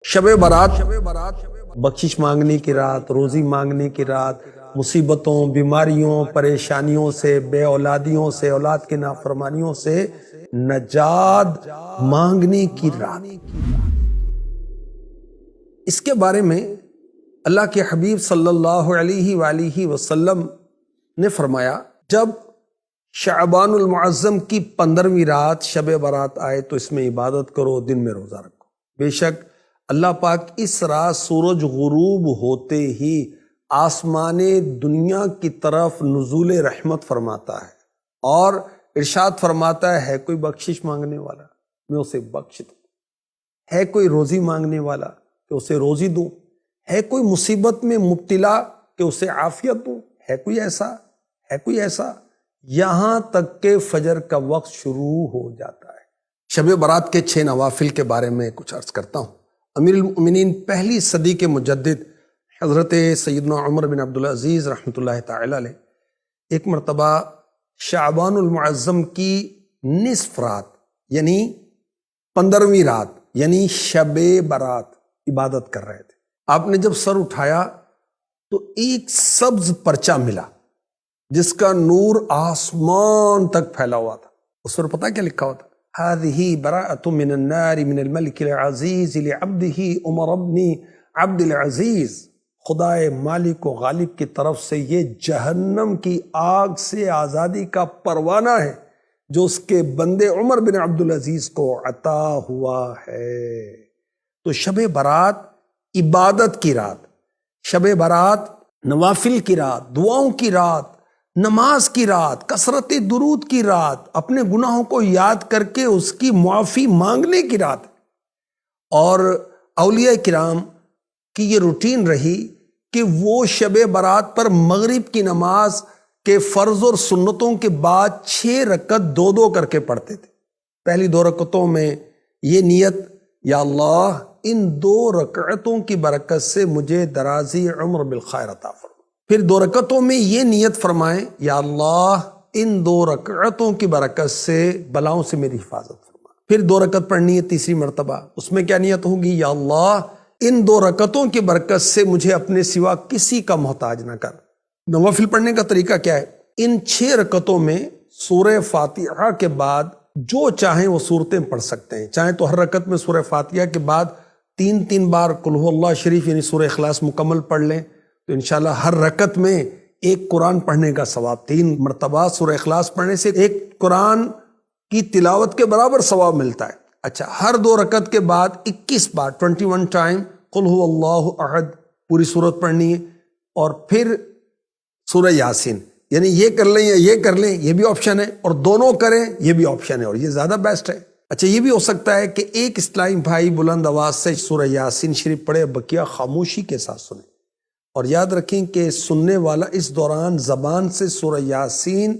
شب برات بخشش مانگنے کی رات، روزی مانگنے کی رات، مصیبتوں، بیماریوں، پریشانیوں سے، بے اولادیوں سے، اولاد کی نافرمانیوں سے نجات مانگنے کی رات۔ اس کے بارے میں اللہ کے حبیب صلی اللہ علیہ وآلہ وسلم نے فرمایا، جب شعبان المعظم کی 15ویں رات شب برات آئے تو اس میں عبادت کرو، دن میں روزہ رکھو۔ بے شک اللہ پاک اس رات سورج غروب ہوتے ہی آسمان دنیا کی طرف نزول رحمت فرماتا ہے اور ارشاد فرماتا ہے کوئی بخشش مانگنے والا میں اسے بخش دوں، ہے کوئی روزی مانگنے والا کہ اسے روزی دوں، ہے کوئی مصیبت میں مبتلا کہ اسے عافیت دوں، ہے کوئی ایسا یہاں تک کہ فجر کا وقت شروع ہو جاتا ہے۔ شب برات کے 6 نوافل کے بارے میں کچھ عرض کرتا ہوں۔ امیر المؤمنین پہلی صدی کے مجدد حضرت سیدنا عمر بن عبدالعزیز رحمۃ اللہ تعالی علیہ ایک مرتبہ شعبان المعظم کی نصف رات یعنی 15ویں رات یعنی شب برات عبادت کر رہے تھے۔ آپ نے جب سر اٹھایا تو ایک سبز پرچہ ملا جس کا نور آسمان تک پھیلا ہوا تھا۔ اس پر پتہ کیا لکھا ہوتا؟ هذه براءة من النار من الملك العزيز لعبده عمر بن عبد العزیز، خدائے مالک و غالب کی طرف سے یہ جہنم کی آگ سے آزادی کا پروانہ ہے جو اس کے بندے عمر بن عبد العزیز کو عطا ہوا ہے۔ تو شب برات عبادت کی رات، شب برات نوافل کی رات، دعاؤں کی رات، نماز کی رات، کثرت درود کی رات، اپنے گناہوں کو یاد کر کے اس کی معافی مانگنے کی رات۔ اور اولیاء کرام کی یہ روٹین رہی کہ وہ شب برات پر مغرب کی نماز کے فرض اور سنتوں کے بعد 6 رکعت 2 کر کے پڑھتے تھے۔ پہلی 2 رکعتوں میں یہ نیت، یا اللہ ان 2 رکعتوں کی برکت سے مجھے درازی عمر بالخیر عطا فرما۔ پھر 2 رکعتوں میں یہ نیت فرمائیں، یا اللہ ان 2 رکعتوں کی برکت سے بلاؤں سے میری حفاظت فرما۔ پھر 2 رکعت پڑھنی ہے تیسری مرتبہ، اس میں کیا نیت ہوگی؟ یا اللہ ان 2 رکعتوں کی برکت سے مجھے اپنے سوا کسی کا محتاج نہ کر۔ نوافل پڑھنے کا طریقہ کیا ہے؟ ان 6 رکعتوں میں سورہ فاتحہ کے بعد جو چاہیں وہ صورتیں پڑھ سکتے ہیں، چاہیں تو ہر رکعت میں سورہ فاتحہ کے بعد 3 بار قل هو اللہ شریف یعنی سورہ اخلاص مکمل پڑھ لیں، تو انشاءاللہ ہر رکعت میں ایک قرآن پڑھنے کا ثواب، 3 مرتبہ سورہ اخلاص پڑھنے سے ایک قرآن کی تلاوت کے برابر ثواب ملتا ہے۔ اچھا، ہر 2 رکعت کے بعد 21 بار 21 ٹائم قل هو اللہ احد پوری سورت پڑھنی ہے، اور پھر سورہ یاسین، یعنی یہ کر لیں یا یہ کر لیں یہ بھی آپشن ہے، اور دونوں کریں یہ بھی آپشن ہے، اور یہ زیادہ بیسٹ ہے۔ اچھا، یہ بھی ہو سکتا ہے کہ ایک اسلامی بھائی بلند آواز سے سورہ یاسین شریف پڑھے، بقیہ خاموشی کے ساتھ سنیں، اور یاد رکھیں کہ سننے والا اس دوران زبان سے سورہ یاسین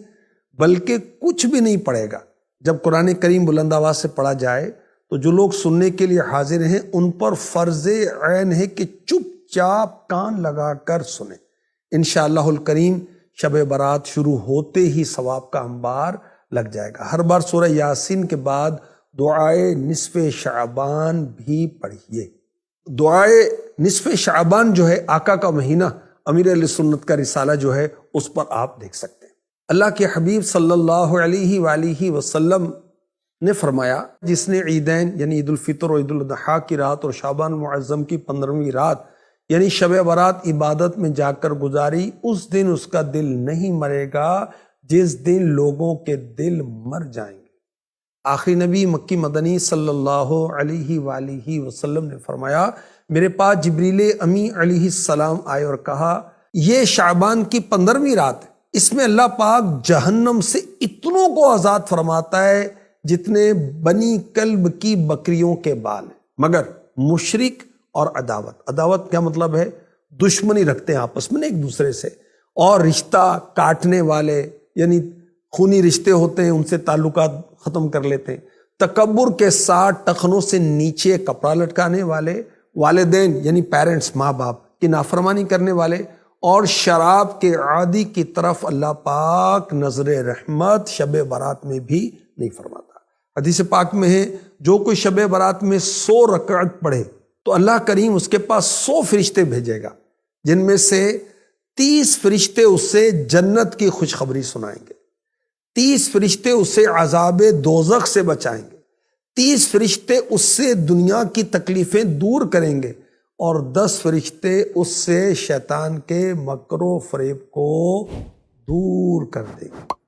بلکہ کچھ بھی نہیں پڑھے گا۔ جب قرآن کریم بلند آواز سے پڑھا جائے تو جو لوگ سننے کے لیے حاضر ہیں ان پر فرض عین ہے کہ چپ چاپ کان لگا کر سنیں۔ انشاءاللہ الکریم شب برات شروع ہوتے ہی ثواب کا انبار لگ جائے گا۔ ہر بار سورہ یاسین کے بعد دعائے نصف شعبان بھی پڑھیے۔ دعائے نصف شعبان جو ہے آقا کا مہینہ، امیر اہل سنت کا رسالہ جو ہے اس پر آپ دیکھ سکتے ہیں۔ اللہ کے حبیب صلی اللہ علیہ وآلہ وسلم نے فرمایا، جس نے عیدین یعنی عید الفطر اور عید الاضحیٰ کی رات اور شعبان معظم کی 15ویں رات یعنی شب برات عبادت میں جا کر گزاری، اس دن اس کا دل نہیں مرے گا جس دن لوگوں کے دل مر جائیں گے۔ آخری نبی مکی مدنی صلی اللہ علیہ وآلہ وسلم نے فرمایا، میرے پاس جبریل امی علیہ السلام آئے اور کہا، یہ شعبان کی 15ویں رات ہے، اس میں اللہ پاک جہنم سے اتنوں کو آزاد فرماتا ہے جتنے بنی کلب کی بکریوں کے بال ہیں، مگر مشرک اور عداوت کیا مطلب ہے؟ دشمنی رکھتے ہیں آپس میں ایک دوسرے سے، اور رشتہ کاٹنے والے یعنی خونی رشتے ہوتے ہیں ان سے تعلقات ختم کر لیتے ہیں، تکبر کے ساتھ ٹخنوں سے نیچے کپڑا لٹکانے والے، والدین یعنی پیرنٹس ماں باپ کی نافرمانی کرنے والے، اور شراب کے عادی کی طرف اللہ پاک نظر رحمت شب برات میں بھی نہیں فرماتا۔ حدیث پاک میں ہے، جو کوئی شب برات میں 100 رکعت پڑھے تو اللہ کریم اس کے پاس 100 فرشتے بھیجے گا، جن میں سے 30 فرشتے اسے جنت کی خوشخبری سنائیں گے، 30 فرشتے اسے عذاب دوزخ سے بچائیں گے، 30 فرشتے اس سے دنیا کی تکلیفیں دور کریں گے، اور 10 فرشتے اس سے شیطان کے مکر و فریب کو دور کر دیں گے۔